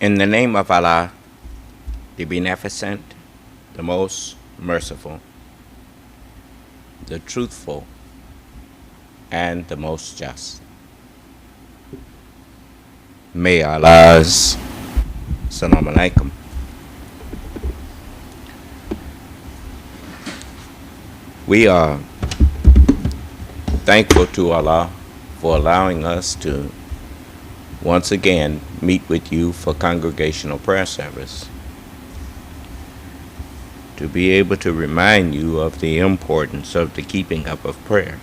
In the name of Allah, the Beneficent, the Most Merciful, the Truthful, and the Most Just. May Allah's Salam Alaikum. We are thankful to Allah for allowing us to once again meet with you for congregational prayer service, to be able to remind you of the importance of the keeping up of prayer.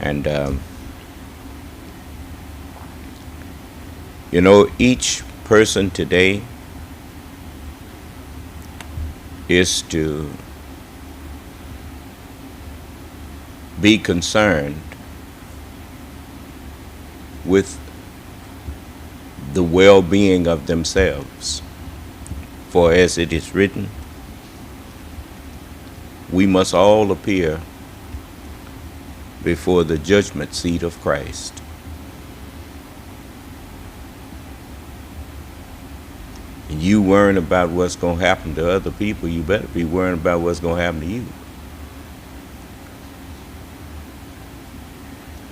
And each person today is to be concerned with the well-being of themselves. For as it is written, we must all appear before the judgment seat of Christ. And you worrying about what's going to happen to other people, you better be worrying about what's going to happen to you.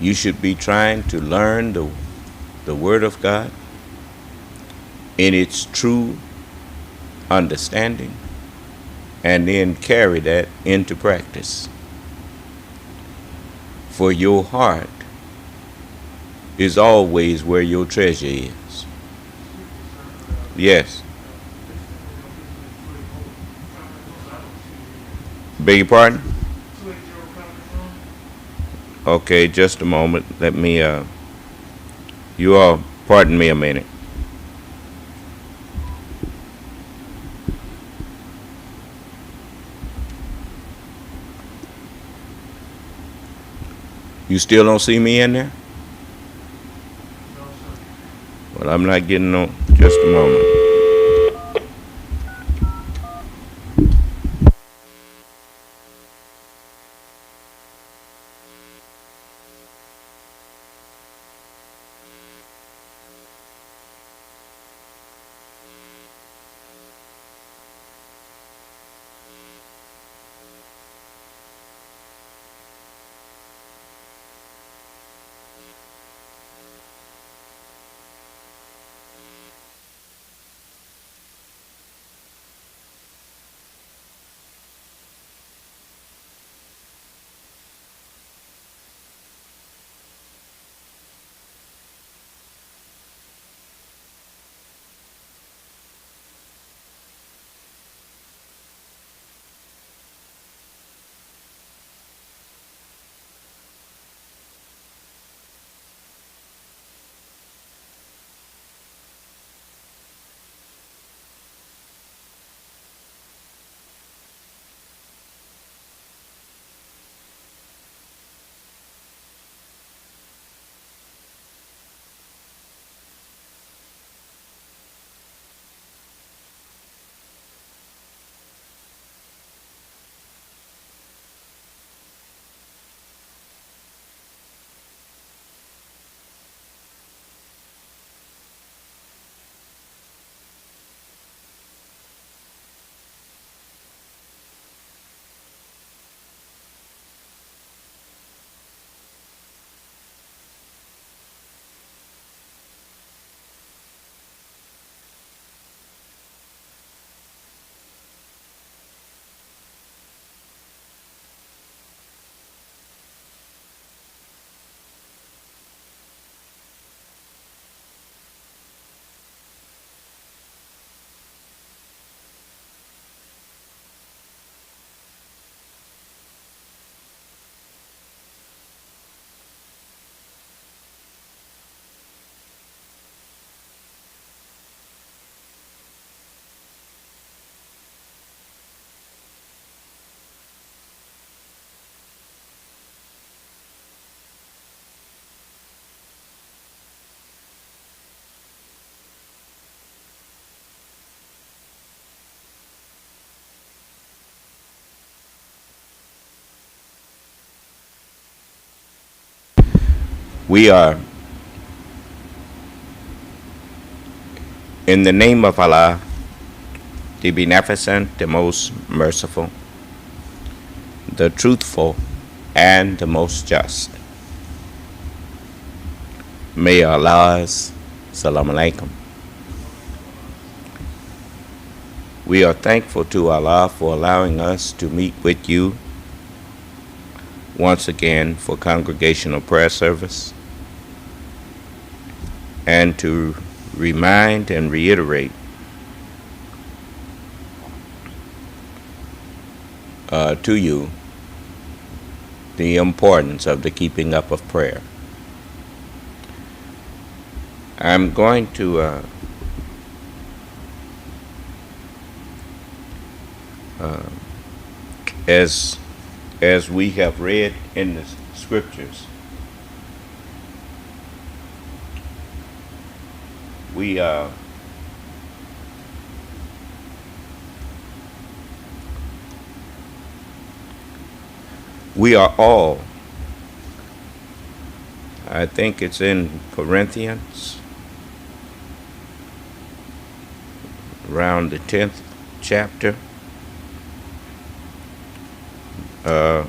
You should be trying to learn the Word of God in its true understanding and then carry that into practice. For your heart is always where your treasure is. Yes. Beg your pardon? Okay, just a moment. Let me, you all pardon me a minute. You still don't see me in there? Well, I'm not getting on. Just a moment. We are, in the name of Allah, the Beneficent, the Most Merciful, the Truthful, and the Most Just. May Allah's Salam Alaikum. We are thankful to Allah for allowing us to meet with you once again for congregational prayer service, and to remind and reiterate to you the importance of the keeping up of prayer. I'm going to as we have read in the scriptures, we are all, I think it's in Corinthians, around the 10th chapter. I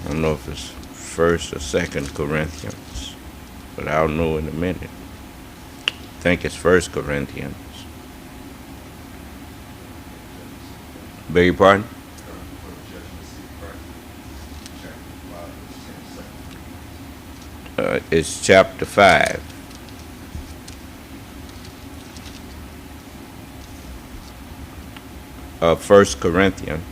don't know if it's 1st or 2nd Corinthians, but I'll know in a minute. I think it's 1st Corinthians. Beg your pardon? It's chapter 5. Of 1st Corinthians.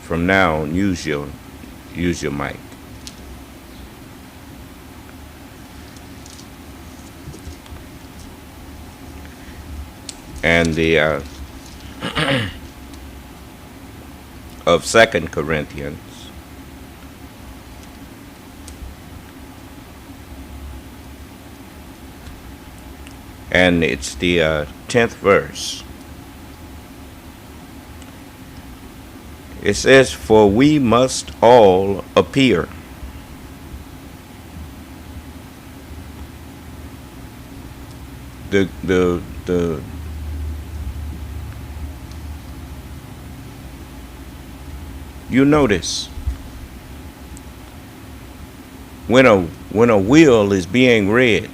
From now on, use your mic. And the of 2nd Corinthians, and it's the 10th verse. It says, "For we must all appear you notice when a will is being read,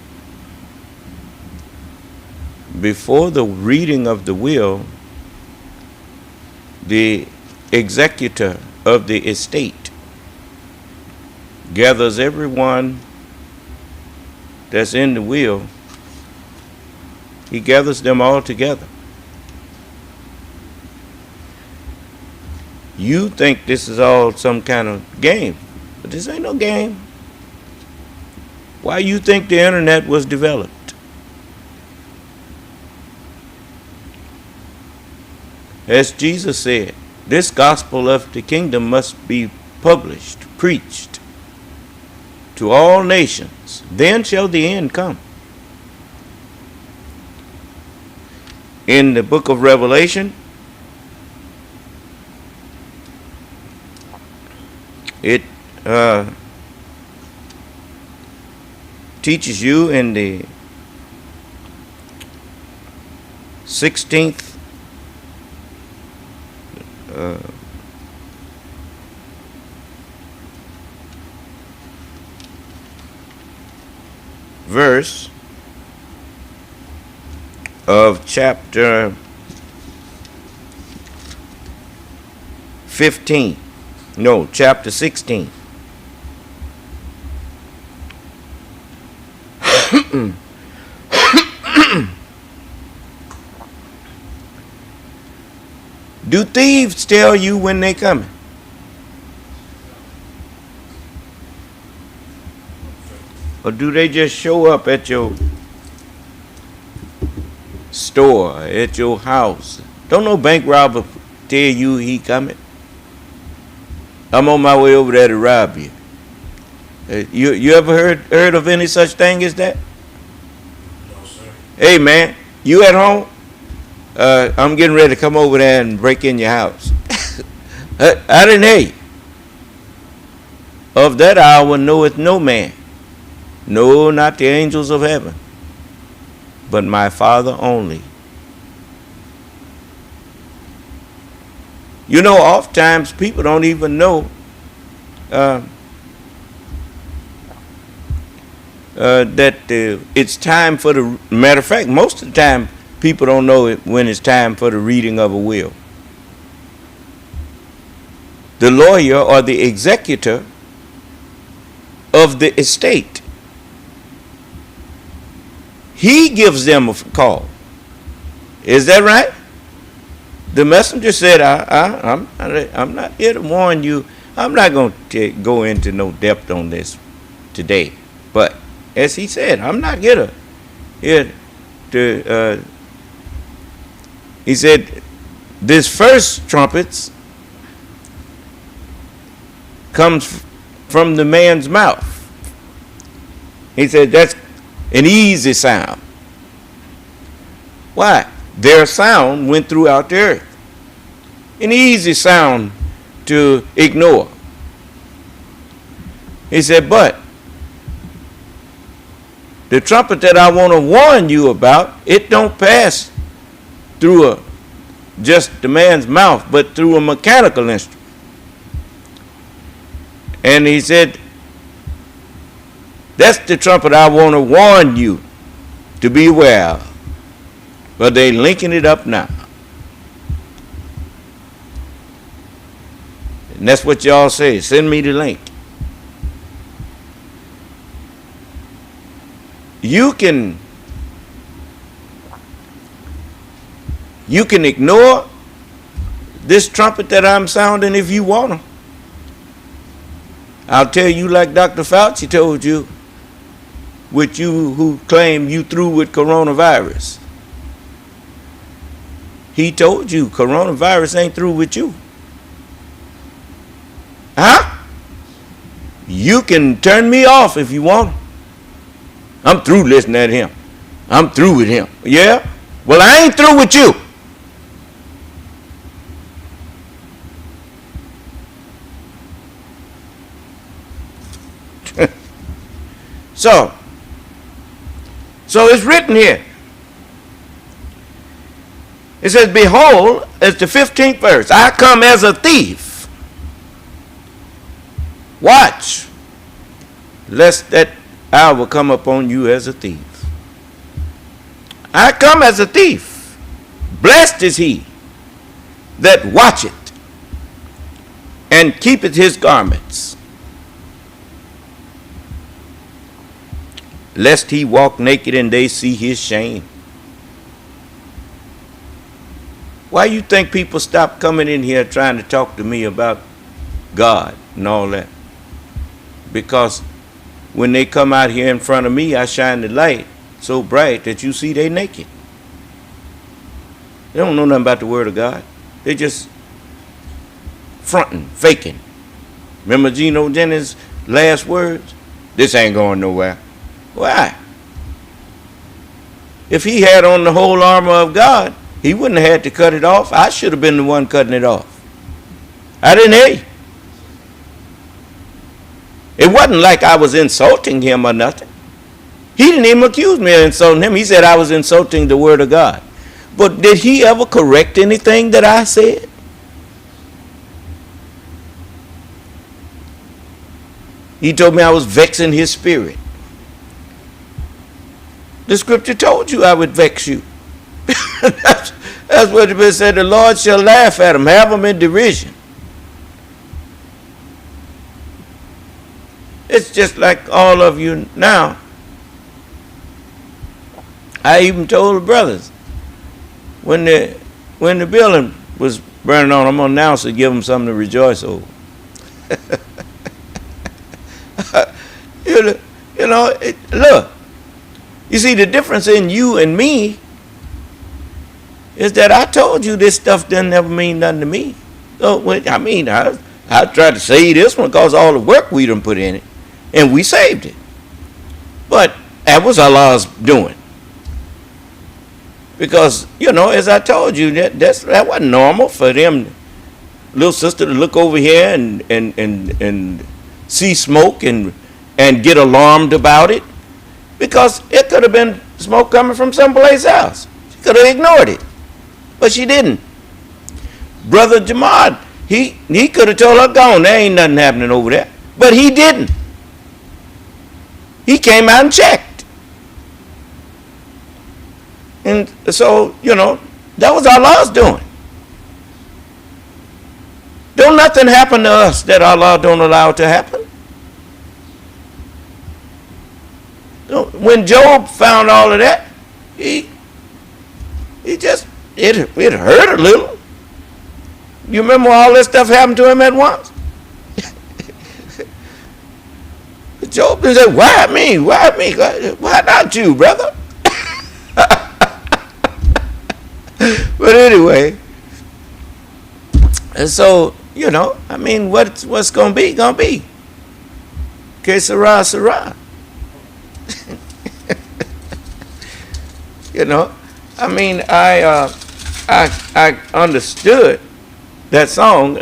before the reading of the will, the executor of the estate gathers everyone that's in the will. He gathers them all together. You think this is all some kind of game, but this ain't no game. Why you think the internet was developed? As Jesus said, this gospel of the kingdom must be published, preached to all nations. Then shall the end come. In the book of Revelation, it teaches you in the 16th verse of chapter 15. No, chapter 16. Do thieves tell you when they coming? Or do they just show up at your store, at your house? Don't no bank robber tell you he coming? I'm on my way over there to rob you. You ever heard of any such thing as that? Hey, man, you at home? I'm getting ready to come over there and break in your house. I didn't hear you. Of that hour knoweth no man, no, not the angels of heaven, but my Father only. You know, oftentimes people don't even know that it's time for the, matter of fact, most of the time people don't know it when it's time for the reading of a will. The lawyer or the executor of the estate, he gives them a call. Is that right? The messenger said, I'm not here to warn you. I'm not going to go into no depth on this today. But as he said, I'm not here to he said, this first trumpets comes from the man's mouth. He said, that's an easy sound. Why? Their sound went throughout the earth. An easy sound to ignore. He said, but the trumpet that I want to warn you about, it don't pass through just the man's mouth, but through a mechanical instrument. And he said, that's the trumpet I want to warn you to be aware of. But they linking it up now. And that's what y'all say. Send me the link. You can ignore this trumpet that I'm sounding if you want to. I'll tell you like Dr. Fauci told you, with you who claim you through with coronavirus. He told you coronavirus ain't through with you. Huh? You can turn me off if you want. I'm through listening to him. I'm through with him. Yeah? Well, I ain't through with you. So it's written here. It says, behold, it's the 15th verse. I come as a thief. Watch, lest that hour come upon you as a thief. I come as a thief. Blessed is he that watcheth and keepeth his garments, lest he walk naked and they see his shame. Why you think people stop coming in here trying to talk to me about God and all that? Because when they come out here in front of me, I shine the light so bright that you see they naked. They don't know nothing about the Word of God. They just fronting, faking. Remember Geno Jennings' last words? This ain't going nowhere. Why? If he had on the whole armor of God, he wouldn't have had to cut it off. I should have been the one cutting it off. I didn't hear you. It wasn't like I was insulting him or nothing. He didn't even accuse me of insulting him. He said I was insulting the Word of God. But did he ever correct anything that I said? He told me I was vexing his spirit. The scripture told you I would vex you. That's what it said. The Lord shall laugh at him, have him in derision. It's just like all of you now. I even told the brothers, when the building was burning on, I'm going to announce it, give them something to rejoice over. Look, you see the difference in you and me is that I told you this stuff doesn't ever mean nothing to me. So, I tried to say this one because all the work we done put in it, and we saved it. But that was Allah's doing. Because, as I told you, that wasn't normal for them, little sister, to look over here and see smoke and get alarmed about it. Because it could have been smoke coming from someplace else. She could have ignored it. But she didn't. Brother Jamad, he could have told her, go on, there ain't nothing happening over there. But he didn't. He came out and checked. And so, that was Allah's doing. Don't nothing happen to us that Allah don't allow to happen. When Job found all of that, it hurt a little. You remember all this stuff happened to him at once? Job said, why me? Why me? Why not you, brother? But anyway, and so, what's going to be, going to be. Que sera, sera. I understood that song,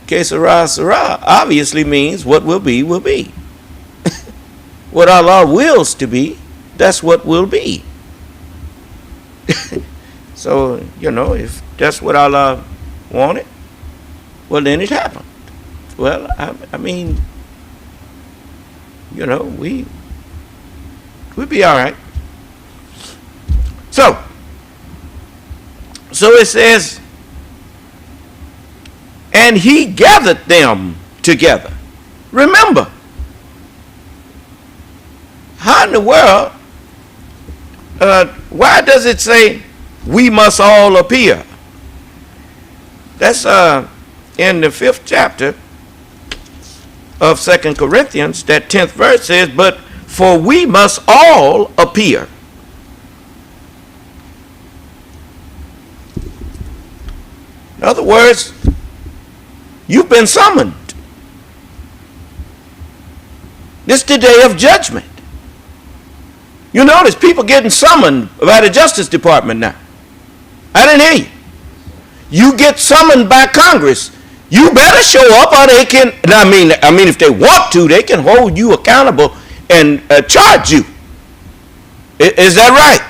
que sera, sera obviously means what will be, will be. What Allah wills to be, that's what will be. So, if that's what Allah wanted, well, then it happened. Well, we'd be all right. So it says, and he gathered them together. Remember, how in the world, why does it say we must all appear? That's in the 5th chapter of 2 Corinthians, that 10th verse says, but for we must all appear. In other words, you've been summoned. This is the day of judgment. You notice people getting summoned by the Justice Department now. I didn't hear you. You get summoned by Congress. You better show up, or they can. I mean, if they want to, they can hold you accountable and charge you. Is that right?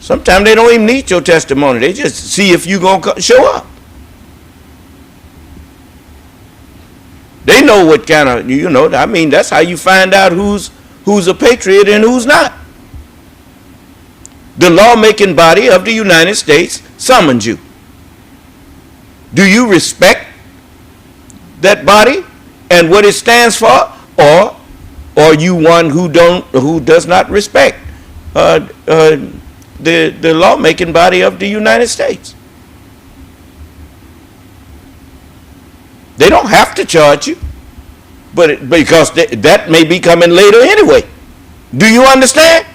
Sometimes they don't even need your testimony. They just see if you're going to show up. They know what kind of, that's how you find out who's a patriot and who's not. The lawmaking body of the United States summons you. Do you respect that body and what it stands for, or are you one who does not respect the lawmaking body of the United States? They don't have to charge you, but because that may be coming later anyway. Do you understand?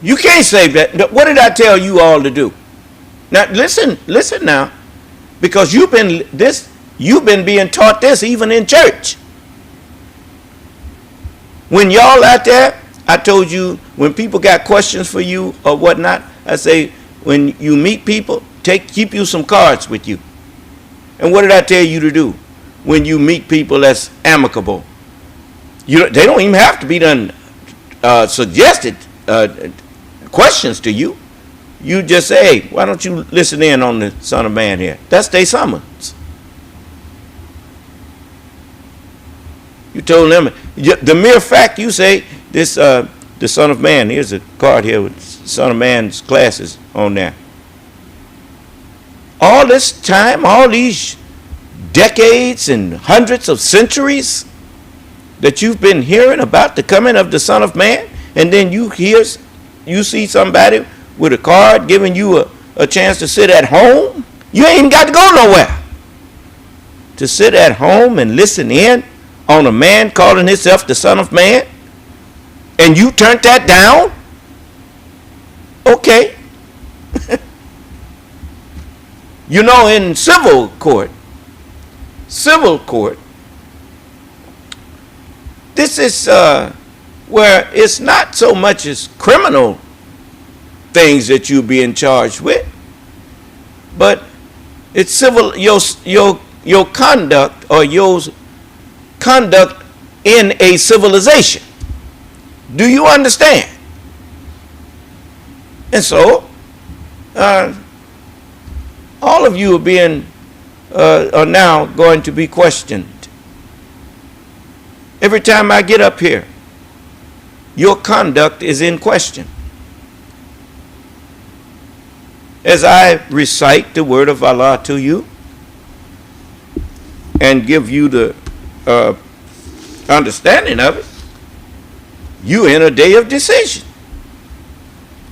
You can't say that. What did I tell you all to do? Now listen now, because you've been being taught this even in church. When y'all out there, I told you, when people got questions for you or whatnot, I say, when you meet people, keep you some cards with you. And what did I tell you to do when you meet people that's amicable? They don't even have to be done suggested questions to you. You just say, hey, why don't you listen in on the Son of Man here? That's their summons. You told them, the mere fact you say this, the Son of Man, here's a card here with Son of Man's classes on there. All this time, all these decades and hundreds of centuries that you've been hearing about the coming of the Son of Man, and then you see somebody with a card giving you a chance to sit at home. You ain't even got to go nowhere. To sit at home and listen in on a man calling himself the Son of Man, and you turned that down? Okay. You know, in civil court, this is where it's not so much as criminal things that you're being charged with, but it's civil, your conduct, or your conduct in a civilization. Do you understand? And so, all of you are now going to be questioned. Every time I get up here, your conduct is in question. As I recite the word of Allah to you and give you the understanding of it, you're in a day of decision.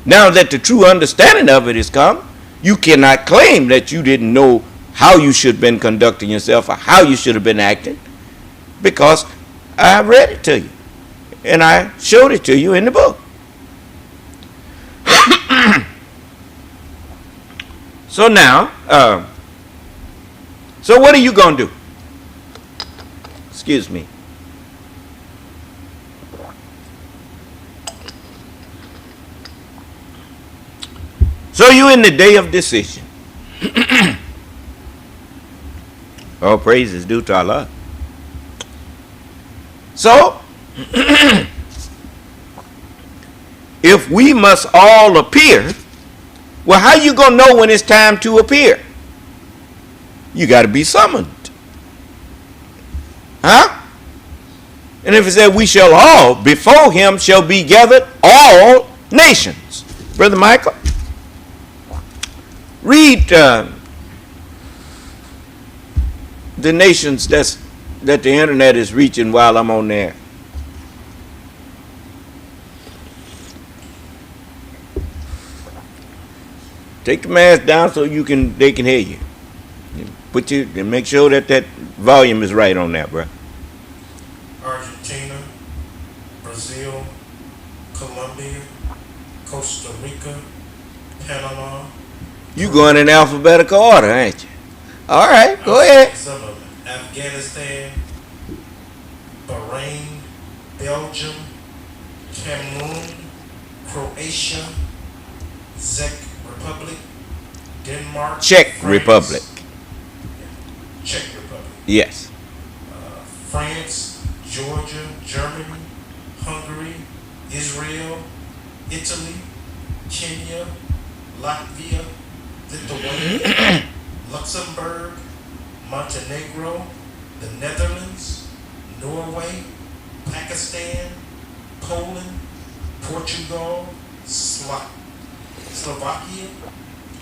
Now that the true understanding of it has come, you cannot claim that you didn't know how you should have been conducting yourself or how you should have been acting, because I read it to you and I showed it to you in the book. So now, so what are you going to do? Excuse me. So you in the day of decision. All praise is due to Allah. So, if we must all appear, well, how you going to know when it's time to appear? You got to be summoned. Huh? And if it said, we shall all, before him shall be gathered all nations. Brother Michael, read the nations that the internet is reaching while I'm on there. Take the mask down so they can hear you. And make sure that volume is right on that, bro. Argentina, Brazil, Colombia, Costa Rica, Panama. You going in alphabetical order, ain't you? All right, go ahead. Some of them. Afghanistan, Bahrain, Belgium, Cameroon, Croatia, Czech Republic, Denmark, Czech France, Republic. Czech Republic. Yes. France, Georgia, Germany, Hungary, Israel, Italy, Kenya, Latvia, Lithuania, Luxembourg, Montenegro, the Netherlands, Norway, Pakistan, Poland, Portugal, Slovakia,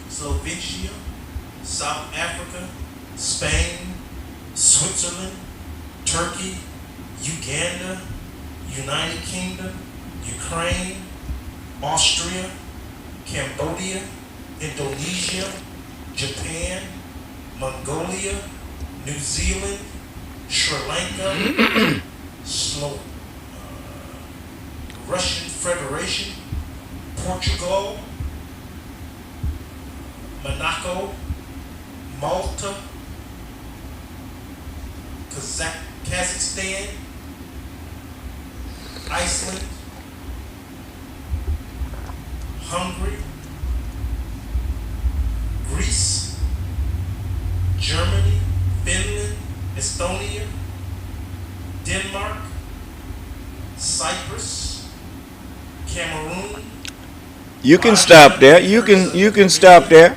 Slovakia, South Africa, Spain, Switzerland, Turkey, Uganda, United Kingdom, Ukraine, Austria, Cambodia, Indonesia, Japan, Mongolia, New Zealand, Sri Lanka, Russian Federation, Portugal, Monaco, Malta, Kazakhstan, Iceland, Hungary, Greece, Germany, Finland, Estonia, Denmark, Cyprus, Cameroon. You can stop there. You can stop there.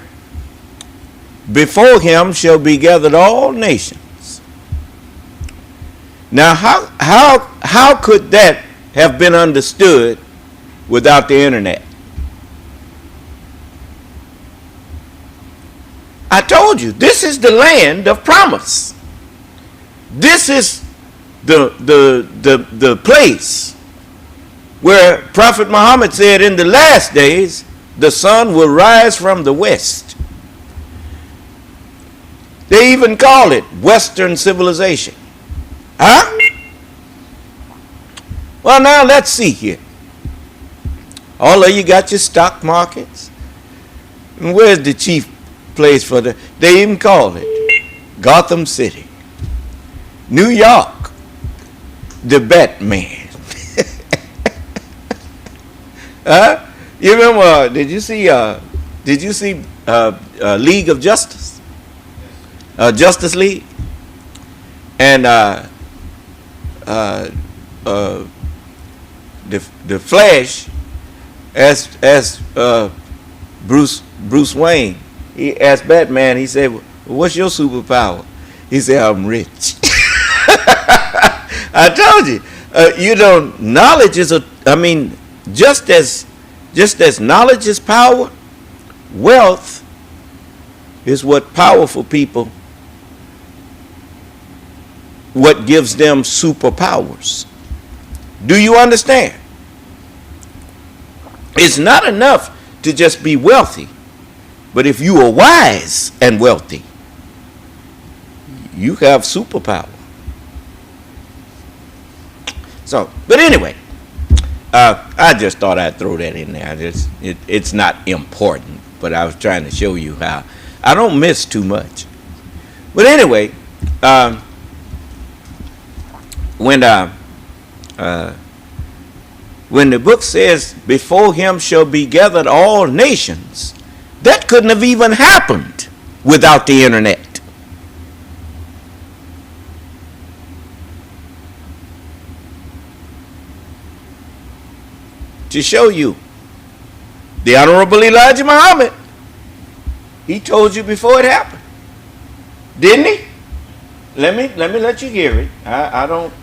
Before him shall be gathered all nations. Now, how could that have been understood without the internet? I told you, this is the land of promise. This is the place where Prophet Muhammad said in the last days, the sun will rise from the west. They even call it Western civilization. Huh? Well, now let's see here. All of you got your stock markets. And where's the chief place for the, they even call it Gotham City. New York, the Batman. You remember, did you see League of Justice? Justice League? And the Flash, as Bruce Wayne, he asked Batman, he said, what's your superpower? He said, I'm rich. I told you, knowledge is just as knowledge is power, wealth is what powerful people, what gives them superpowers. Do you understand? It's not enough to just be wealthy, but if you are wise and wealthy, you have superpower. So, but anyway, I just thought I'd throw that in there. It's not important, but I was trying to show you how I don't miss too much. But anyway, when the book says, before him shall be gathered all nations, that couldn't have even happened without the internet. To show you, the Honorable Elijah Muhammad, he told you before it happened, didn't he? Let me let you hear it. I know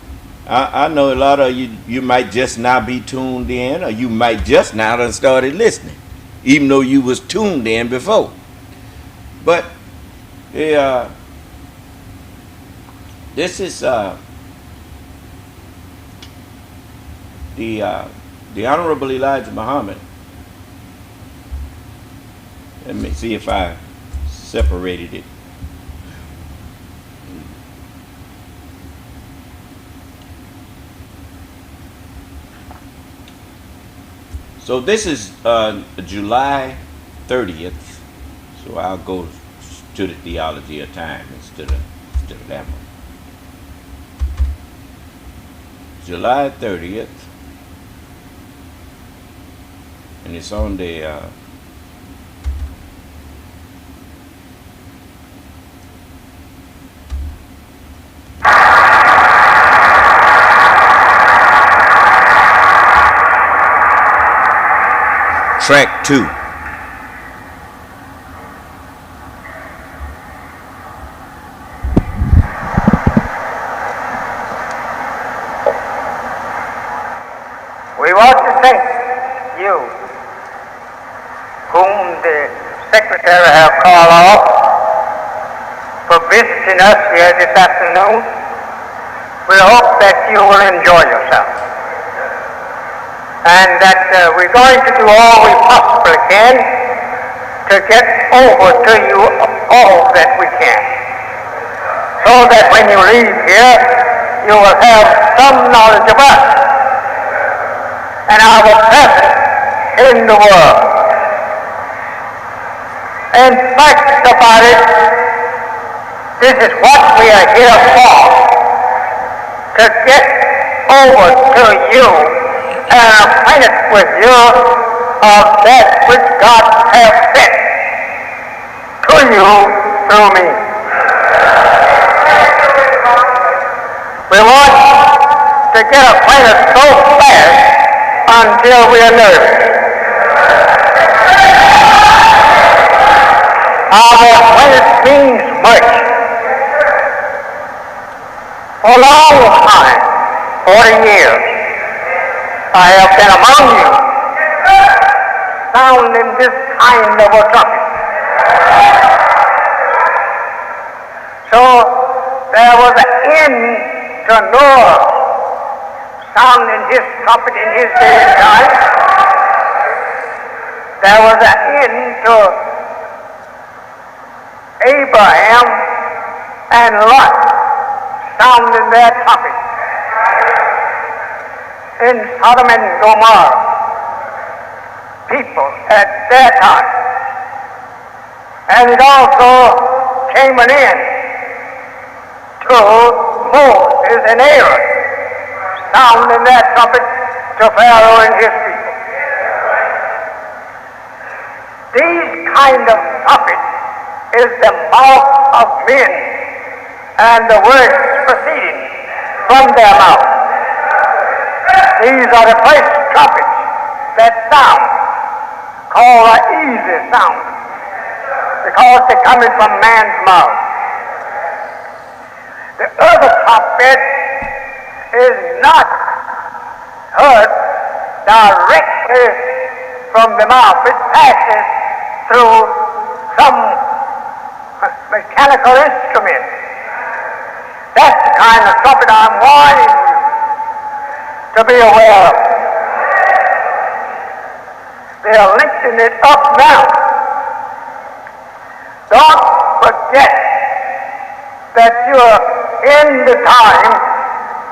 a lot of you might just now be tuned in, or you might just now have started listening, even though you was tuned in before. But this is the Honorable Elijah Muhammad. Let me see if I separated it. So this is July 30th. So I'll go to the theology of time instead of that one. July 30th. And it's on the track 2. We want to thank you, whom the Secretary have called off, for visiting us here this afternoon. We hope that you will enjoy yourself, and that we're going to do all we possibly can to get over to you all that we can, so that when you leave here, you will have some knowledge of us and our presence in the world. In fact about it, this is what we are here for, to get over to you and acquainted with you of that which God has sent to you through me. We want to get acquainted so fast until we are nervous. Our acquaintance means much. For a long time, 40 years, I have been among you, sounding this kind of a trumpet. So there was an end to Noah sounding his trumpet in his day and time. There was an end to Abraham and Lot sounding their trumpet in Sodom and Gomorrah. People at their time And it also came an end to Moses and Aaron sounding that trumpet to Pharaoh and his people. These kind of trumpets is the mouth of men and the words proceeding from their mouth. These are the first trumpets that sound, called an easy sound, because they're coming from man's mouth. The other trumpet is not heard directly from the mouth. It passes through some mechanical instrument. That's the kind of trumpet I'm warning you to be aware of. They are lifting it up now. Don't forget that you're in the time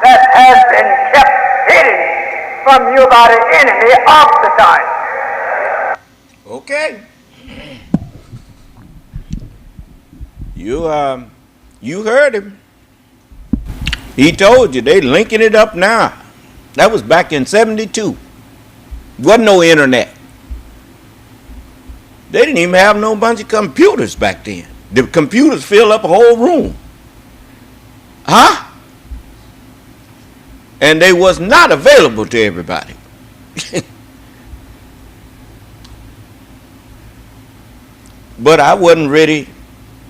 that has been kept hidden from you by the enemy of the time. Okay. You heard him. He told you they linking it up now. That was back in 72. Wasn't no internet. They didn't even have no bunch of computers back then. The computers fill up a whole room. Huh? And they was not available to everybody. But I wasn't ready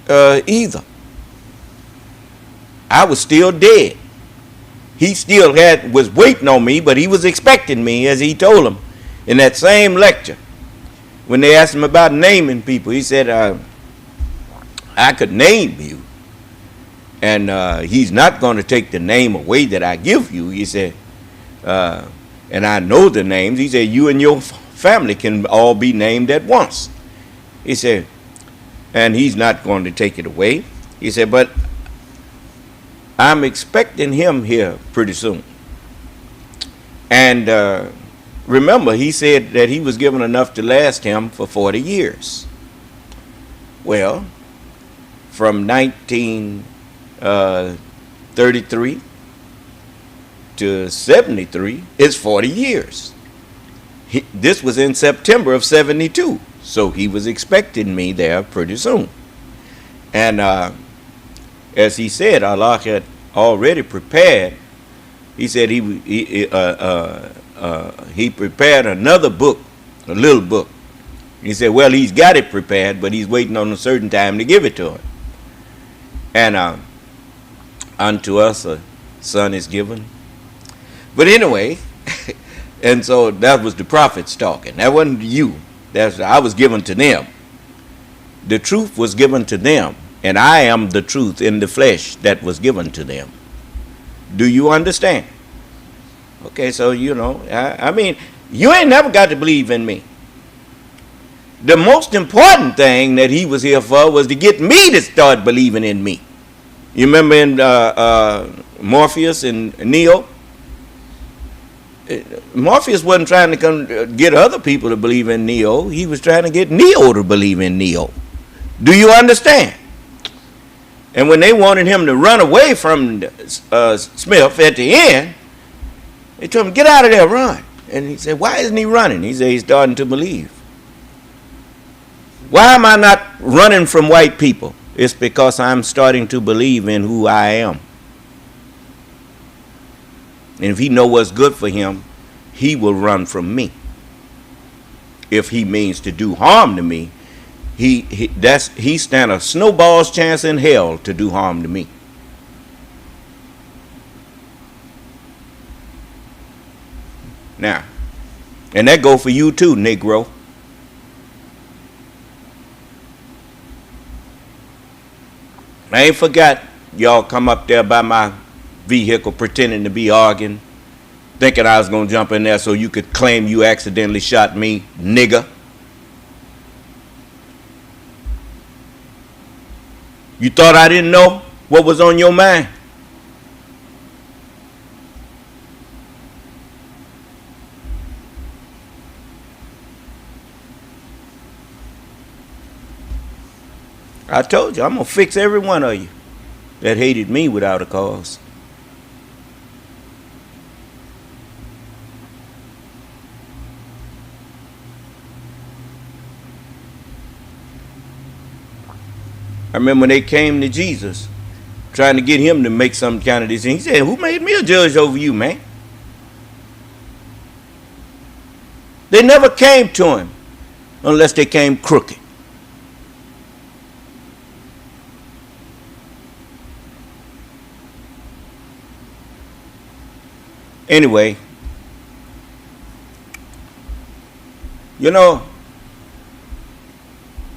either. I was still dead. He still was waiting on me, but he was expecting me, as he told them in that same lecture. When they asked him about naming people, he said, I could name you, and he's not going to take the name away that I give you. He said, and I know the names. He said, you and your family can all be named at once. He said, and he's not going to take it away. He said, but I'm expecting him here pretty soon. And remember, he said that he was given enough to last him for 40 years. Well, from 1933 to 73 is 40 years. This was in September of 72, so he was expecting me there pretty soon. And as he said, Allah had already prepared. He said he prepared another book, a little book. He said, well, he's got it prepared, but he's waiting on a certain time to give it to him. And unto us a son is given. But anyway, and so that was the prophets talking. That wasn't you. I was given to them. The truth was given to them, and I am the truth in the flesh that was given to them. Do you understand? Okay, so I mean, you ain't never got to believe in me. The most important thing that he was here for was to get me to start believing in me. You remember in Morpheus and Neo? Morpheus wasn't trying to come get other people to believe in Neo. He was trying to get Neo to believe in Neo. Do you understand? And when they wanted him to run away from Smith at the end, they told him, get out of there, run. And he said, why isn't he running? He said, he's starting to believe. Why am I not running from white people? It's because I'm starting to believe in who I am. And if he knows what's good for him, he will run from me. If he means to do harm to me, he stand a snowball's chance in hell to do harm to me. Now, and that go for you too, Negro. I ain't forgot y'all come up there by my vehicle pretending to be arguing, thinking I was going to jump in there so you could claim you accidentally shot me, nigger. You thought I didn't know what was on your mind? I told you, I'm going to fix every one of you that hated me without a cause. I remember when they came to Jesus, trying to get him to make some kind of decision. He said, who made me a judge over you, man? They never came to him unless they came crooked. Anyway, you know,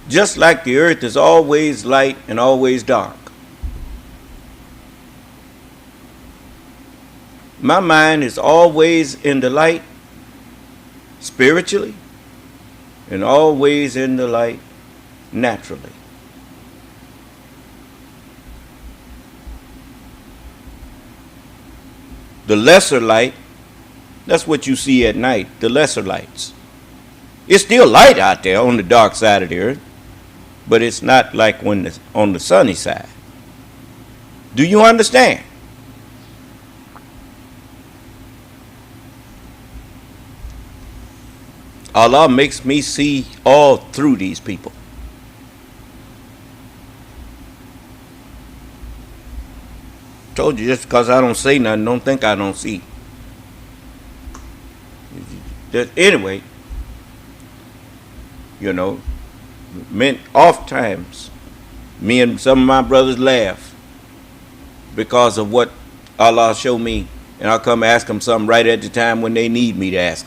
just like the earth is always light and always dark, my mind is always in the light spiritually and always in the light naturally. The lesser light, that's what you see at night, the lesser lights. It's still light out there on the dark side of the earth, but it's not like when on the sunny side. Do you understand? Allah makes me see all through these people. Told you, just because I don't say nothing, don't think I don't see. Anyway, you know, oft times, me and some of my brothers laugh because of what Allah showed me, and I'll come ask them something right at the time when they need me to ask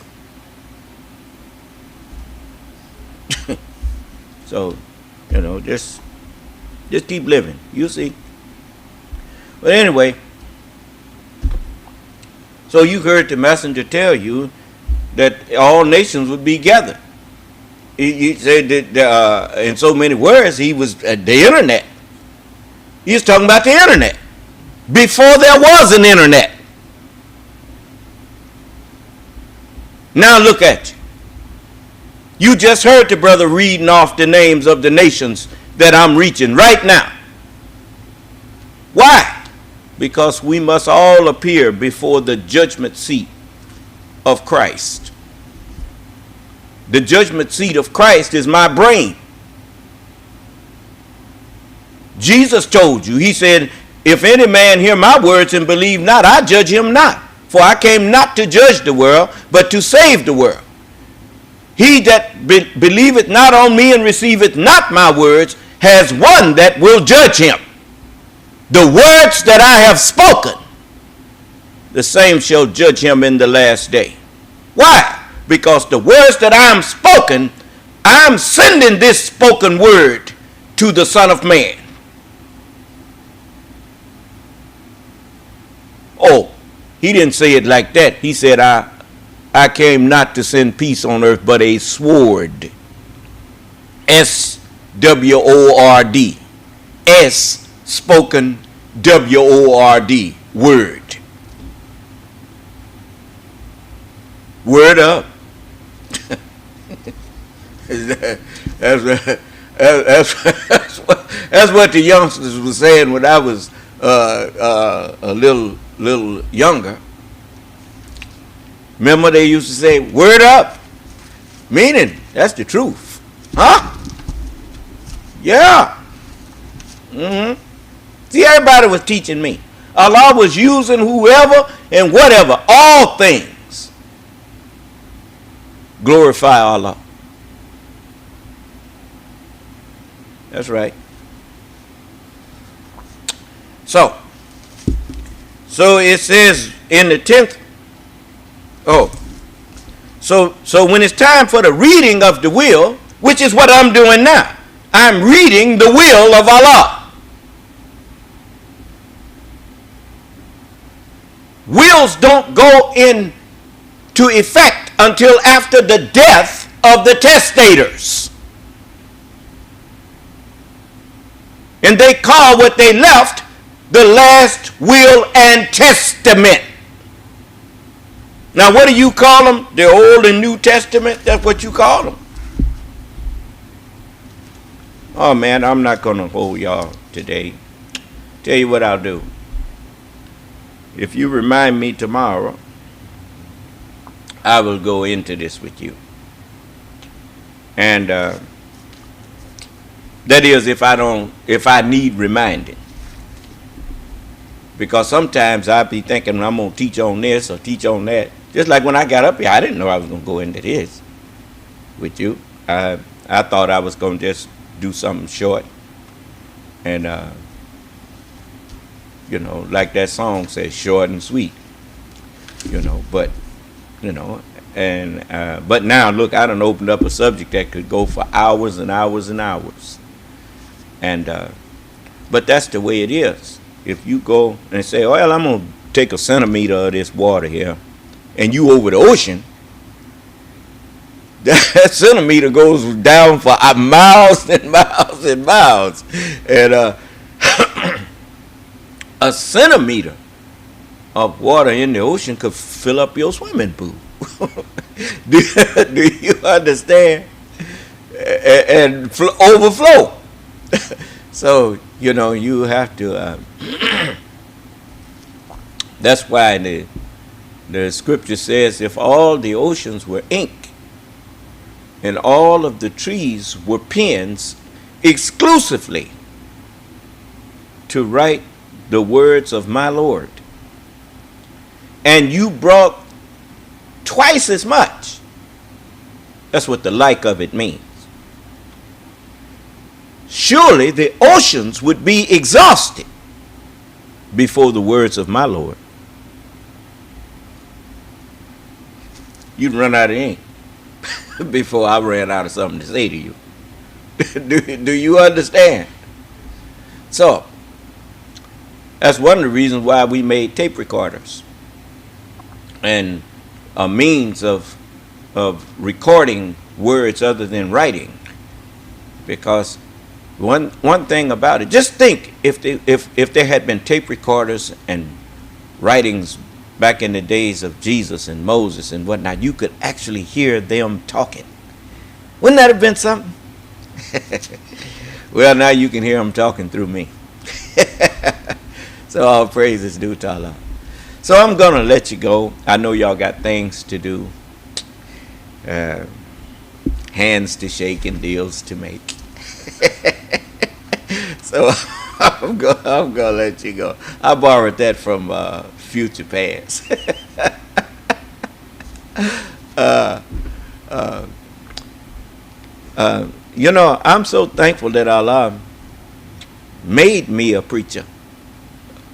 them. So, you know, just keep living. You see. But anyway, so you heard the messenger tell you that all nations would be gathered. He said that in so many words, he was at the internet. He was talking about the internet before there was an internet. Now look at you. You just heard the brother reading off the names of the nations that I'm reaching right now. Why? Because we must all appear before the judgment seat of Christ. The judgment seat of Christ is my brain. Jesus told you, he said, if any man hear my words and believe not, I judge him not. For I came not to judge the world, but to save the world. He that believeth not on me and receiveth not my words has one that will judge him. The words that I have spoken, the same shall judge him in the last day. Why? Because the words that I am spoken, I am sending this spoken word to the Son of Man. Oh, he didn't say it like that. He said, I came not to send peace on earth, but a sword. S-W-O-R-D. S spoken W-O-R-D, word. Word up. That's what the youngsters were saying when I was a little younger. Remember they used to say, word up, meaning that's the truth. Huh? Yeah. Mm-hmm. See, everybody was teaching me. Allah was using whoever and whatever, all things. Glorify Allah. That's right. So it says in the 10th. So when it's time for the reading of the will, which is what I'm doing now, I'm reading the will of Allah. Wills don't go into effect until after the death of the testators. And they call what they left the last will and testament. Now, what do you call them? The Old and New Testament? That's what you call them. Oh man, I'm not gonna hold y'all today. Tell you what I'll do. If you remind me tomorrow, I will go into this with you. And that is if I need reminding. Because sometimes I be thinking I'm gonna teach on this or teach on that. Just like when I got up here, I didn't know I was gonna go into this with you. I thought I was gonna just do something short, and like that song says, short and sweet. But but now look, I done opened up a subject that could go for hours and hours and hours, and but that's the way it is. If you go and say, well, I'm gonna take a centimeter of this water here, and you over the ocean, that centimeter goes down for miles and miles and miles, and a centimeter of water in the ocean could fill up your swimming pool. do you understand? And overflow. So you have to. That's why the scripture says, if all the oceans were ink, and all of the trees were pens exclusively to write the words of my Lord, and you brought twice as much, that's what the like of it means. Surely the oceans would be exhausted before the words of my Lord. You'd run out of ink before I ran out of something to say to you. Do you understand? So, that's one of the reasons why we made tape recorders and a means of recording words other than writing. Because one thing about it, just think if there had been tape recorders and writings back in the days of Jesus and Moses and whatnot, you could actually hear them talking. Wouldn't that have been something? Well, now you can hear them talking through me. So all praise is due to Allah. So I'm going to let you go. I know y'all got things to do. Hands to shake and deals to make. So I'm gonna let you go. I borrowed that from Future Past. I'm so thankful that Allah made me a preacher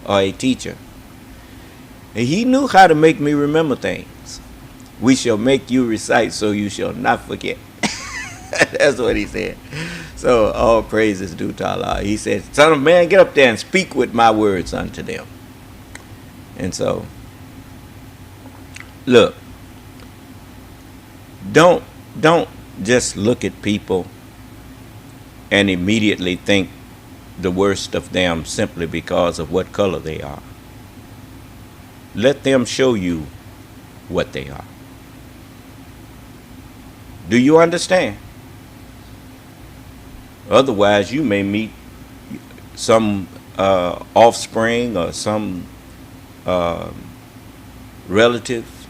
or a teacher. And He knew how to make me remember things. We shall make you recite so you shall not forget. That's what He said. So all praise is due to Allah. He said, son of man, get up there and speak with my words unto them. And so, look, don't just look at people and immediately think the worst of them simply because of what color they are. Let them show you what they are. Do you understand? Otherwise, you may meet some offspring or some relative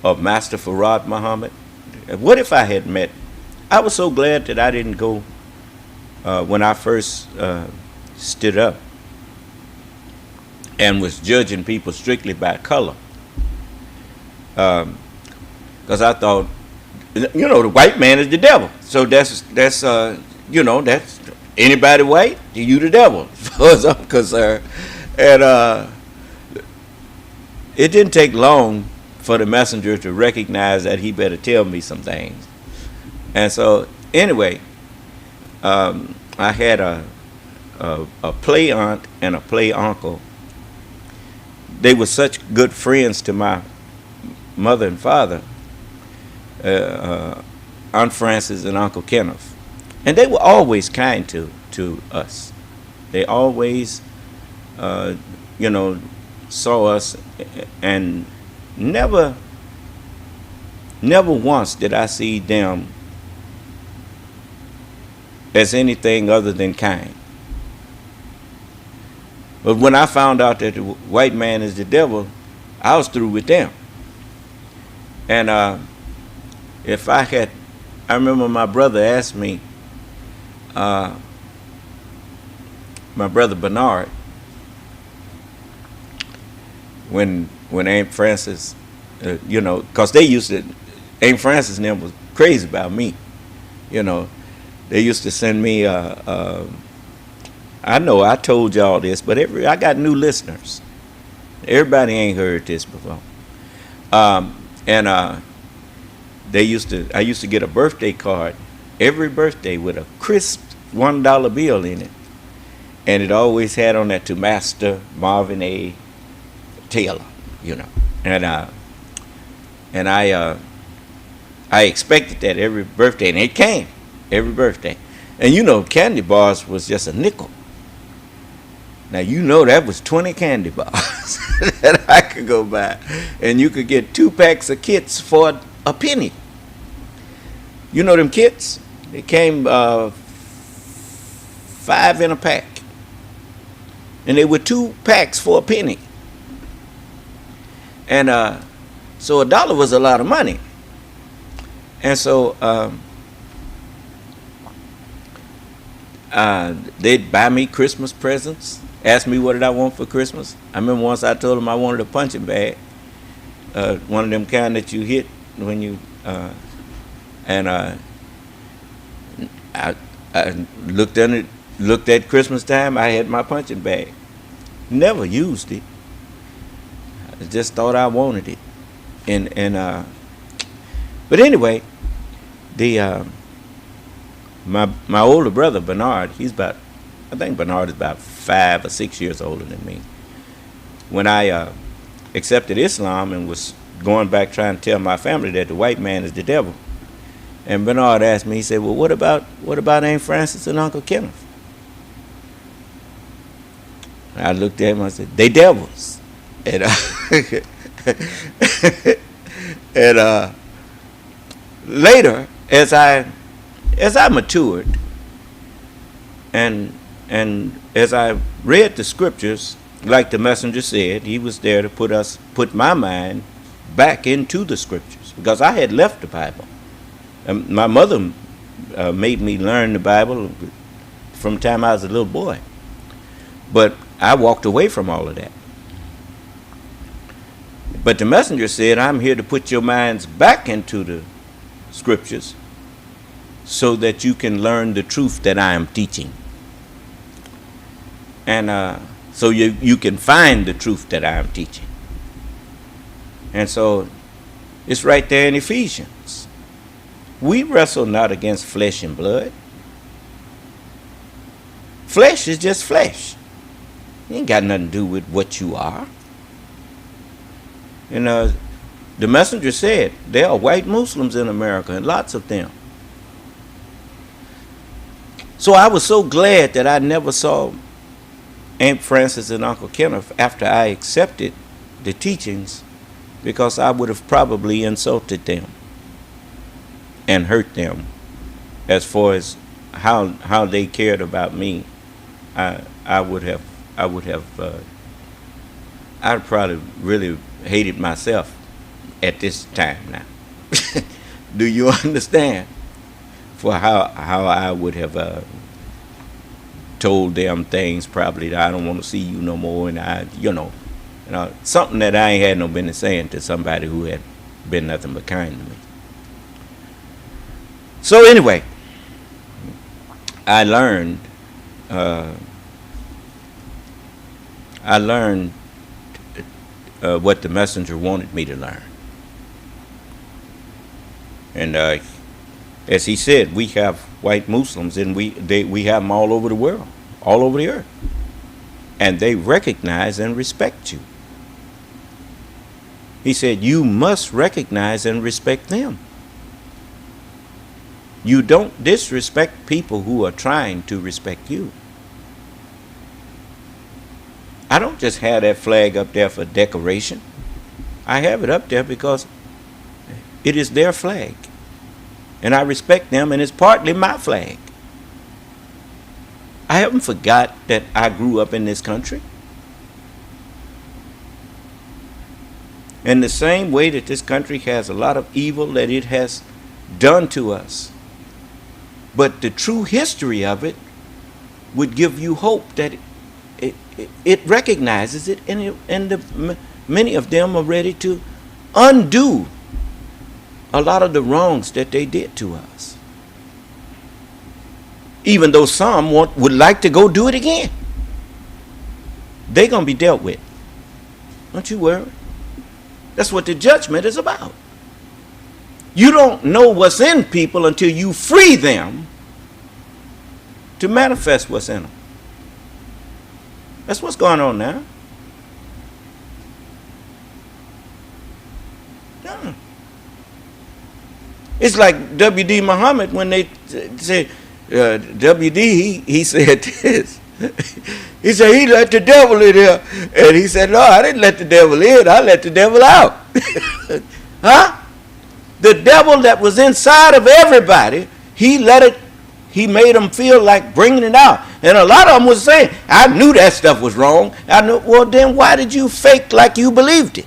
of Master Farad Muhammad. What if I had met? I was so glad that I didn't go when I first stood up and was judging people strictly by color. Because I thought, the white man is the devil. So that's anybody white, you the devil, as far as I'm concerned. And it didn't take long for the messenger to recognize that he better tell me some things. And so, anyway, I had a play aunt and a play uncle. They were such good friends to my mother and father, Aunt Frances and Uncle Kenneth. And they were always kind to us. They always, saw us, and never once did I see them as anything other than kind. But when I found out that the white man is the devil, I was through with them. And I remember my brother asked me, my brother Bernard, when Aunt Frances, because Aunt Frances and them was crazy about me. They used to send me, I know I told y'all this, but I got new listeners. Everybody ain't heard this before. I used to get a birthday card every birthday with a crisp $1 bill in it. And it always had on that, to Master Marvin A. Taylor, And I expected that every birthday, and it came every birthday. And candy bars was just a nickel. Now that was 20 candy bars that I could go buy, and you could get 2 packs of kits for a penny. Them kits? They came 5 in a pack, and they were 2 packs for a penny. And so $1 was a lot of money. And so they'd buy me Christmas presents, ask me what did I want for Christmas. I remember once I told them I wanted a punching bag, one of them kind that you hit when you, I looked at Christmas time, I had my punching bag. Never used it. I just thought I wanted it. But anyway, my older brother Bernard, I think Bernard is about 5 or 6 years older than me. When I accepted Islam and was going back trying to tell my family that the white man is the devil, and Bernard asked me, he said, "Well, what about Aunt Frances and Uncle Kenneth?" I looked at him, I said, "They devils." And later, as I matured, and as I read the scriptures, like the messenger said, he was there to put my mind back into the scriptures, because I had left the Bible. My mother made me learn the Bible from the time I was a little boy, but I walked away from all of that. But the messenger said, "I'm here to put your minds back into the scriptures so that you can learn the truth that I am teaching. And so you can find the truth that I am teaching." And so it's right there in Ephesians. We wrestle not against flesh and blood. Flesh is just flesh. It ain't got nothing to do with what you are. And the messenger said there are white Muslims in America, and lots of them. So I was so glad that I never saw Aunt Frances and Uncle Kenneth after I accepted the teachings, because I would have probably insulted them and hurt them as far as how they cared about me. I'd probably really hated myself at this time now. Do you understand? For how I would have told them things probably that I don't want to see you no more, and something that I ain't had no business saying to somebody who had been nothing but kind to me. So anyway, I learned what the messenger wanted me to learn. And as he said, we have white Muslims, and we have them all over the world, all over the earth. And they recognize and respect you. He said, you must recognize and respect them. You don't disrespect people who are trying to respect you. I don't just have that flag up there for decoration. I have it up there because it is their flag. And I respect them, and it's partly my flag. I haven't forgot that I grew up in this country. In the same way that this country has a lot of evil that it has done to us. But the true history of it would give you hope that it recognizes it, and many of them are ready to undo a lot of the wrongs that they did to us. Even though some would like to go do it again. They're going to be dealt with. Don't you worry. That's what the judgment is about. You don't know what's in people until you free them to manifest what's in them. That's what's going on now. Yeah. It's like W.D. Muhammad when they said, W.D., he said this. He said he let the devil in here. And he said, no, I didn't let the devil in. I let the devil out. Huh? The devil that was inside of everybody, he made them feel like bringing it out. And a lot of them was saying, I knew that stuff was wrong. I knew. Well, then why did you fake like you believed it?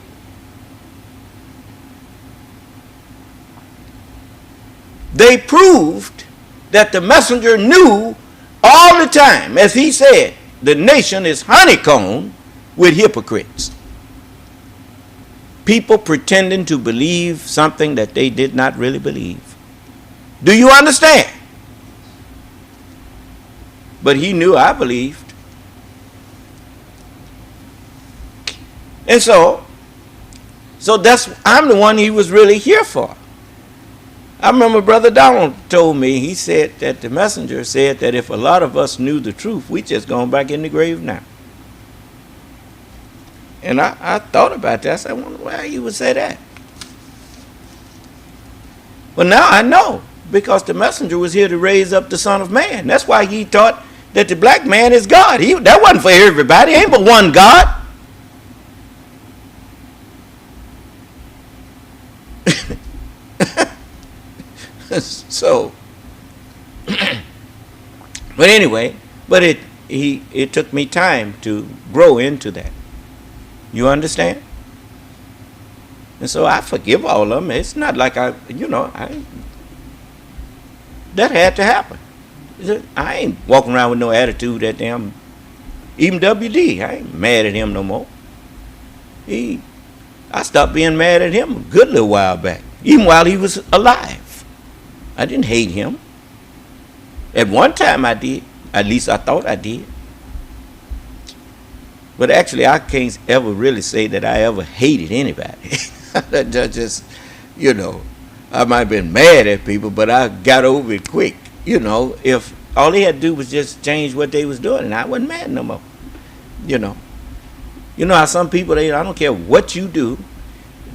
They proved that the messenger knew all the time, as he said, the nation is honeycombed with hypocrites. People pretending to believe something that they did not really believe. Do you understand? But he knew I believed. And so I'm the one he was really here for. I remember Brother Donald told me, he said that the messenger said that if a lot of us knew the truth, we just gone back in the grave now. And I thought about that. I said, I wonder why you would say that. Well, now I know, because the messenger was here to raise up the Son of Man. That's why he taught that the black man is God. That wasn't for everybody. Ain't but one God. So, but anyway, it took me time to grow into that. You understand? And so I forgive all of them. It's not like that had to happen. I ain't walking around with no attitude at them. Even WD, I ain't mad at him no more. I stopped being mad at him a good little while back, even while he was alive. I didn't hate him. At one time I did. At least I thought I did. But actually I can't ever really say that I ever hated anybody. Just, I might have been mad at people, but I got over it quick. If all they had to do was just change what they was doing, and I wasn't mad no more. You know how some people, I don't care what you do,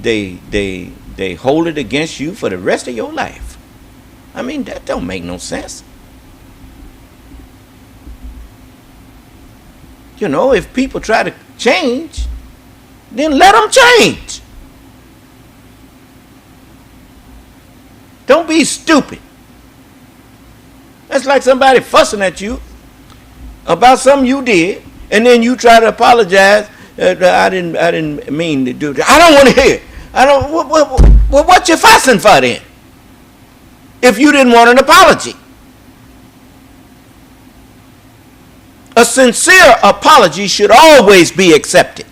they hold it against you for the rest of your life. I mean, that don't make no sense. If people try to change, then let them change. Don't be stupid. That's like somebody fussing at you about something you did, and then you try to apologize. I didn't mean to do that. I don't want to hear it. I don't. Well, what you fussing for then? If you didn't want an apology. A sincere apology should always be accepted.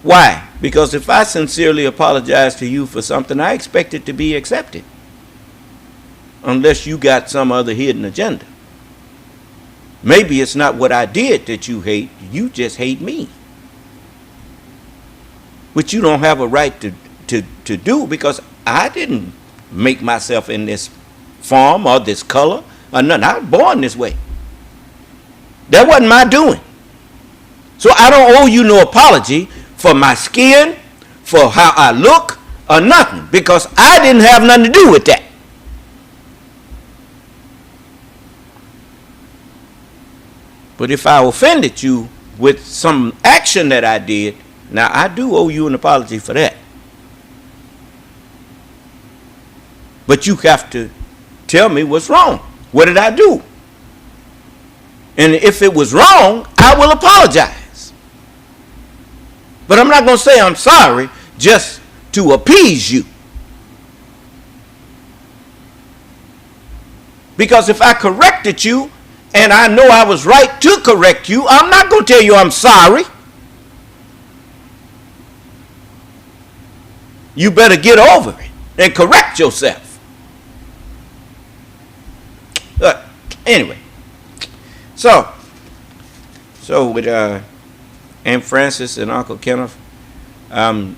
Why? Because if I sincerely apologize to you for something, I expect it to be accepted. Unless you got some other hidden agenda. Maybe it's not what I did that you hate, you just hate me. Which you don't have a right to do, because I didn't make myself in this form or this color or nothing. I was born this way. That wasn't my doing. So I don't owe you no apology for my skin, for how I look, or nothing, because I didn't have nothing to do with that. But if I offended you with some action that I did, now I do owe you an apology for that. But you have to tell me what's wrong. What did I do? And if it was wrong, I will apologize. But I'm not going to say I'm sorry just to appease you. Because if I corrected you and I know I was right to correct you, I'm not going to tell you I'm sorry. You better get over it and correct yourself. Anyway, so with Aunt Frances and Uncle Kenneth, I'm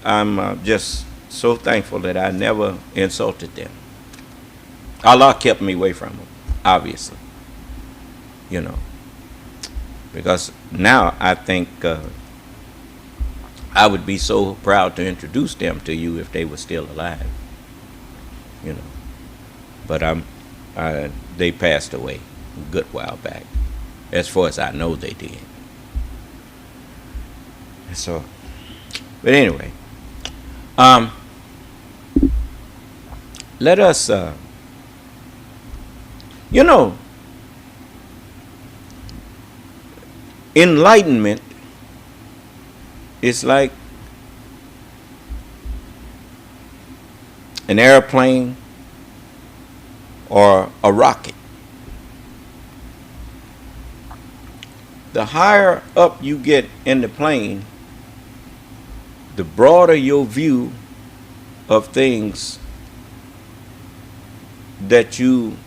just so thankful that I never insulted them. Allah kept me away from them, obviously. You know, because now I think I would be so proud to introduce them to you if they were still alive. You know, but they passed away a good while back. As far as I know, they did. So, but anyway, let us, you know, enlightenment is like an airplane or a rocket. The higher up you get in the plane, the broader your view of things that you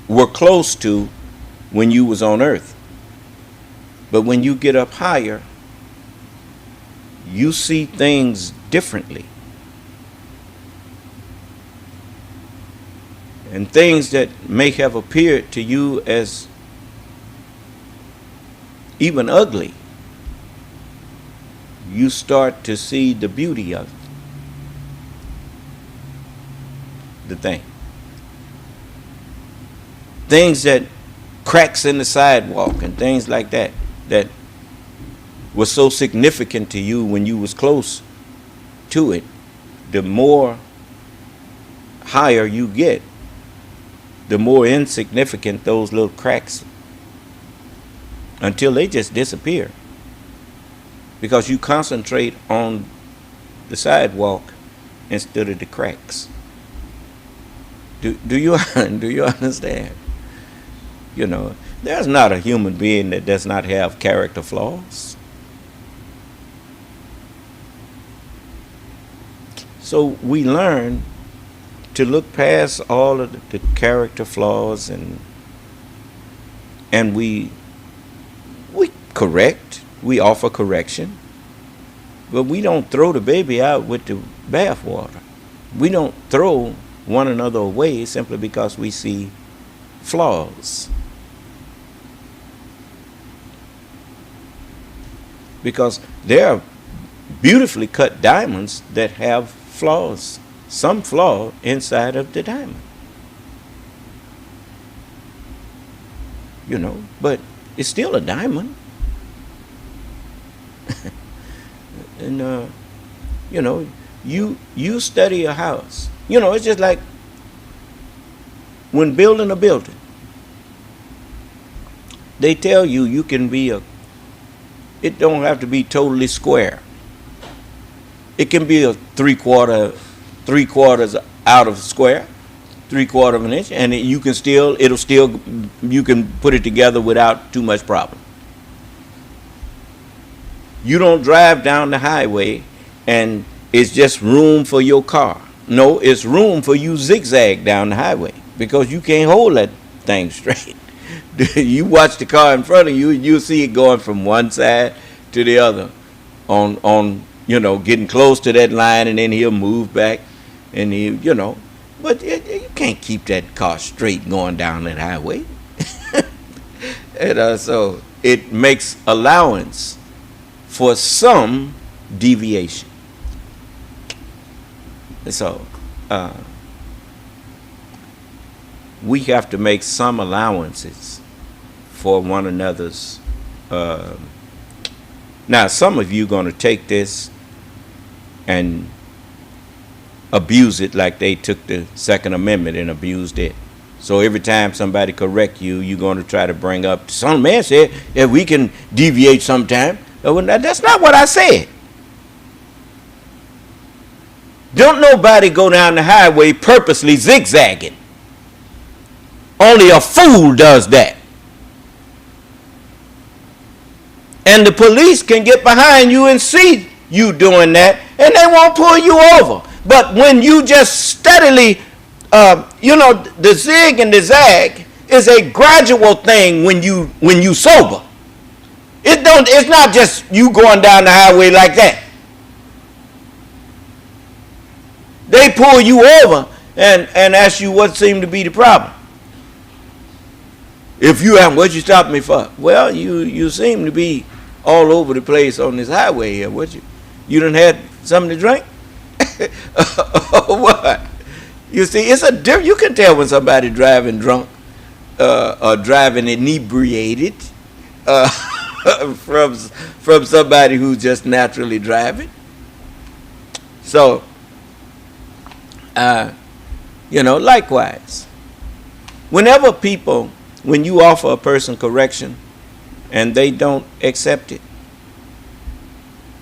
were close to when you was on earth. But when you get up higher, you see things differently. And things that may have appeared to you as even ugly, you start to see the beauty of the thing. Things that cracks in the sidewalk and things like that, that was so significant to you when you was close to it, the more higher you get, the more insignificant those little cracks, until they just disappear. Because you concentrate on the sidewalk instead of the cracks. Do you understand? You know, there's not a human being that does not have character flaws. So we learn to look past all of the character flaws, and we correct, we offer correction, but we don't throw the baby out with the bathwater. We don't throw one another away simply because we see flaws. Because there are beautifully cut diamonds that have flaws, some flaw inside of the diamond. You know, but it's still a diamond. And you know, you study a house. You know, it's just like when building a building, they tell you you can be it don't have to be totally square. It can be a three quarters out of square, 3/4 of an inch, and you can put it together without too much problem. You don't drive down the highway and it's just room for your car. No, it's room for you zigzag down the highway because you can't hold that thing straight. You watch the car in front of you, you'll see it going from one side to the other on you know, getting close to that line, and then he'll move back, and you know, but you can't keep that car straight going down that highway. And so it makes allowance for some deviation. So we have to make some allowances for one another's. Now, some of you are going to take this and abuse it like they took the Second Amendment and abused it. So every time somebody correct you, you're going to try to bring up, some man said that we can deviate sometime. That's not what I said. Don't nobody go down the highway purposely zigzagging. Only a fool does that. And the police can get behind you and see you doing that, and they won't pull you over. But when you just steadily, the zig and the zag is a gradual thing when you sober. It's not just you going down the highway like that. They pull you over and ask you what seemed to be the problem. If you haven't, what'd you stop me for? Well, you seem to be all over the place on this highway here. You done had something to drink? What? You see, it's a different. You can tell when somebody driving drunk or driving inebriated from somebody who's just naturally driving. So, likewise, when you offer a person correction and they don't accept it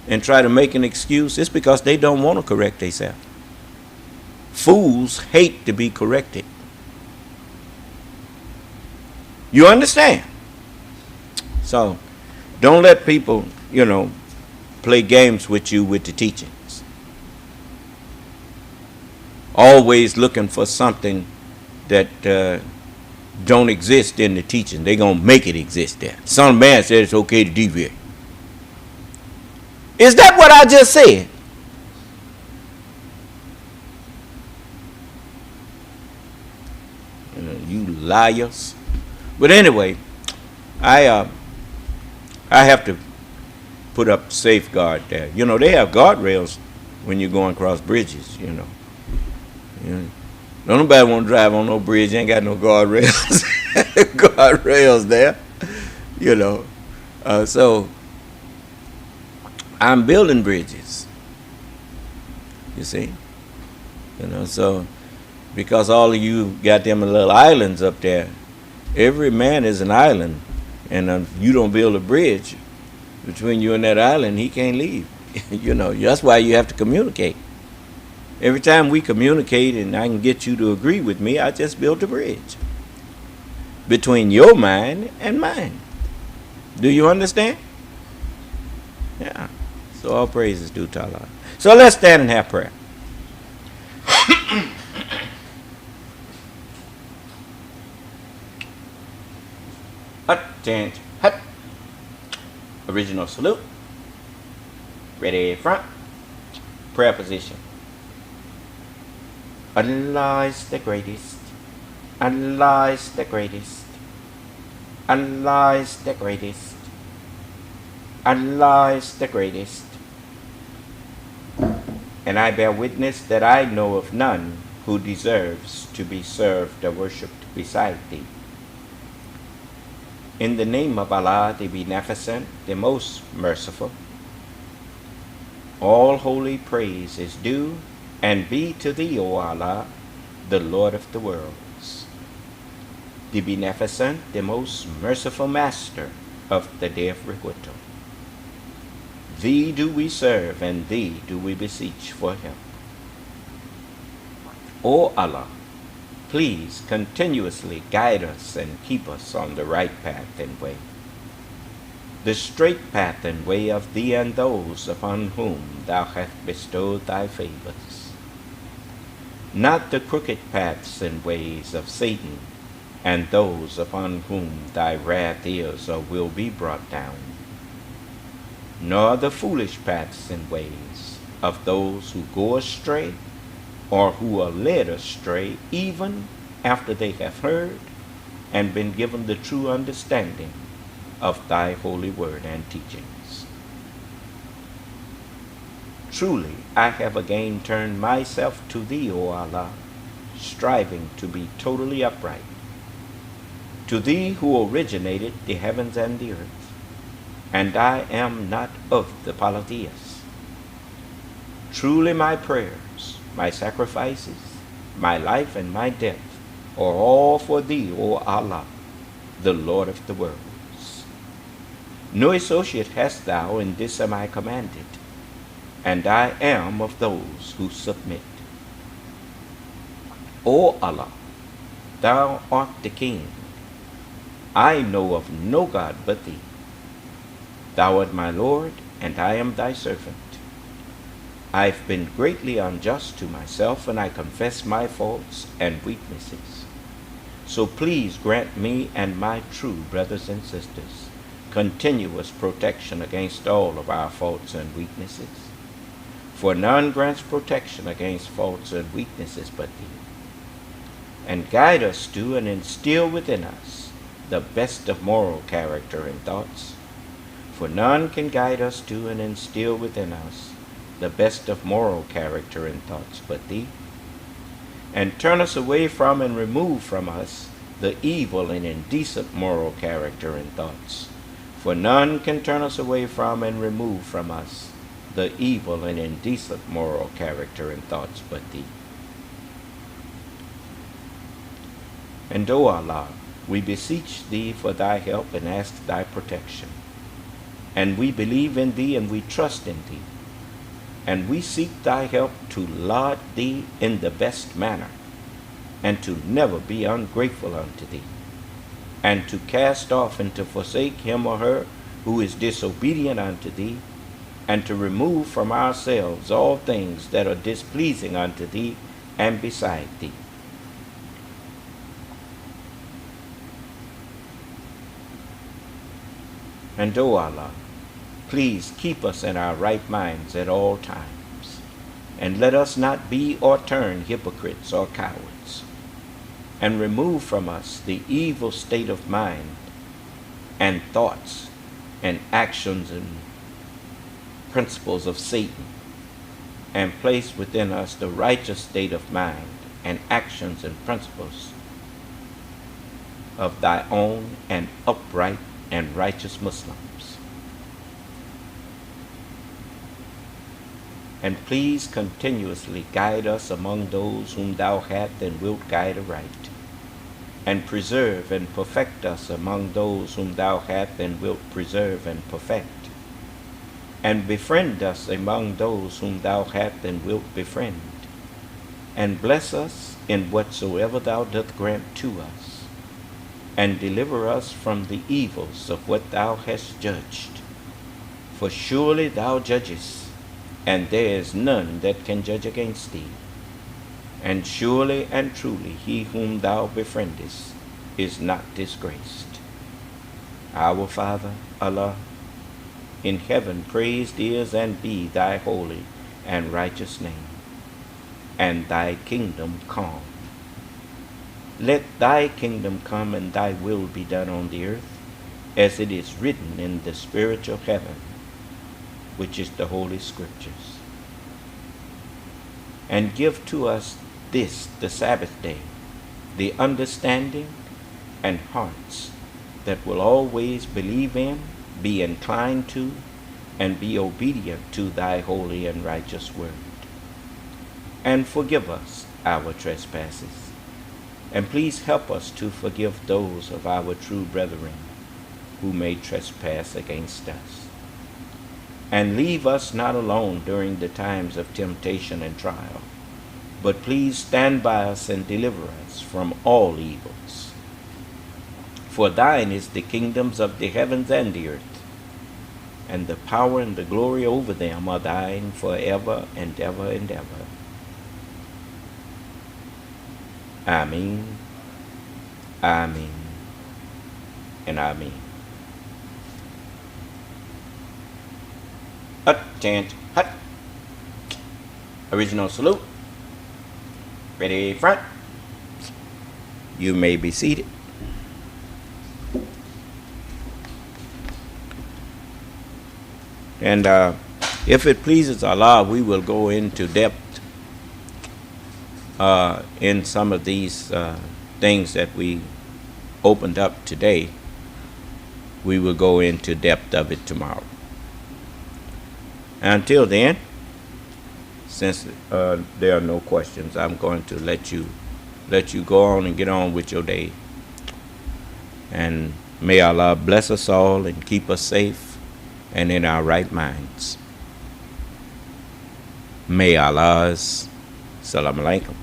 and try to make an excuse, it's because they don't want to correct themselves. Fools hate to be corrected. You understand? So, don't let people, play games with you with the teachings. Always looking for something that don't exist in the teaching. They're going to make it exist there. Some man said it's okay to deviate. Is that what I just said? You liars. But anyway, I have to put up safeguard there. They have guardrails when you're going across bridges, Don't nobody want to drive on no bridge, ain't got no guardrails. Guardrails there, So I'm building bridges. You see? So because all of you got them little islands up there, every man is an island, and if you don't build a bridge between you and that island, he can't leave. That's why you have to communicate. Every time we communicate and I can get you to agree with me, I just built a bridge between your mind and mine. Do you understand? Yeah. So all praises due to Allah. So let's stand and have prayer. Change. Hut. Original salute. Ready front. Prayer position. Allah is the greatest. Allah is the greatest. Allah is the greatest. Allah is the greatest. And I bear witness that I know of none who deserves to be served or worshipped beside thee. In the name of Allah, the Beneficent, the Most Merciful, all holy praise is due and be to thee, O Allah, the Lord of the worlds, the Beneficent, the Most Merciful Master of the Day of Requital. Thee do we serve, and thee do we beseech for help. O Allah, please continuously guide us and keep us on the right path and way, the straight path and way of thee and those upon whom thou hast bestowed thy favors, not the crooked paths and ways of Satan and those upon whom thy wrath is or will be brought down, nor the foolish paths and ways of those who go astray or who are led astray even after they have heard and been given the true understanding of thy holy word and teachings. Truly, I have again turned myself to thee, O Allah, striving to be totally upright, to thee who originated the heavens and the earth, and I am not of the polytheists. Truly my prayers, my sacrifices, my life and my death or all for thee, O Allah, the Lord of the worlds. No associate hast thou, in this am I commanded, and I am of those who submit. O Allah, thou art the King. I know of no God but thee. Thou art my Lord, and I am thy servant. I've been greatly unjust to myself, and I confess my faults and weaknesses. So please grant me and my true brothers and sisters continuous protection against all of our faults and weaknesses. For none grants protection against faults and weaknesses but thee. And guide us to and instill within us the best of moral character and thoughts. For none can guide us to and instill within us the best of moral character and thoughts but thee. And turn us away from and remove from us the evil and indecent moral character and thoughts. For none can turn us away from and remove from us the evil and indecent moral character and thoughts but thee. And O Allah, we beseech thee for thy help and ask thy protection. And we believe in thee and we trust in thee. And we seek thy help to laud thee in the best manner, and to never be ungrateful unto thee, and to cast off and to forsake him or her who is disobedient unto thee, and to remove from ourselves all things that are displeasing unto thee and beside thee. And O Allah, please keep us in our right minds at all times, and let us not be or turn hypocrites or cowards, and remove from us the evil state of mind and thoughts and actions and principles of Satan, and place within us the righteous state of mind and actions and principles of thy own and upright and righteous Muslims. And please continuously guide us among those whom thou hast and wilt guide aright, and preserve and perfect us among those whom thou hast and wilt preserve and perfect, and befriend us among those whom thou hast and wilt befriend, and bless us in whatsoever thou dost grant to us, and deliver us from the evils of what thou hast judged. For surely thou judgest, and there is none that can judge against thee. And surely and truly he whom thou befriendest is not disgraced. Our Father, Allah, in heaven praised is and be thy holy and righteous name, and thy kingdom come. Let thy kingdom come and thy will be done on the earth, as it is written in the spiritual heaven, which is the Holy Scriptures. And give to us this, the Sabbath day, the understanding and hearts that will always believe in, be inclined to, and be obedient to thy holy and righteous word. And forgive us our trespasses, and please help us to forgive those of our true brethren who may trespass against us. And leave us not alone during the times of temptation and trial, but please stand by us and deliver us from all evils. For thine is the kingdoms of the heavens and the earth, and the power and the glory over them are thine forever and ever and ever. Amen, amen, and amen. Attention, hut. Original salute. Ready, front. You may be seated. And if it pleases Allah, we will go into depth in some of these things that we opened up today. We will go into depth of it tomorrow. Until then, since there are no questions, I'm going to let you let you go on and get on with your day. And may Allah bless us all and keep us safe and in our right minds. May Allah's Salam Alaikum.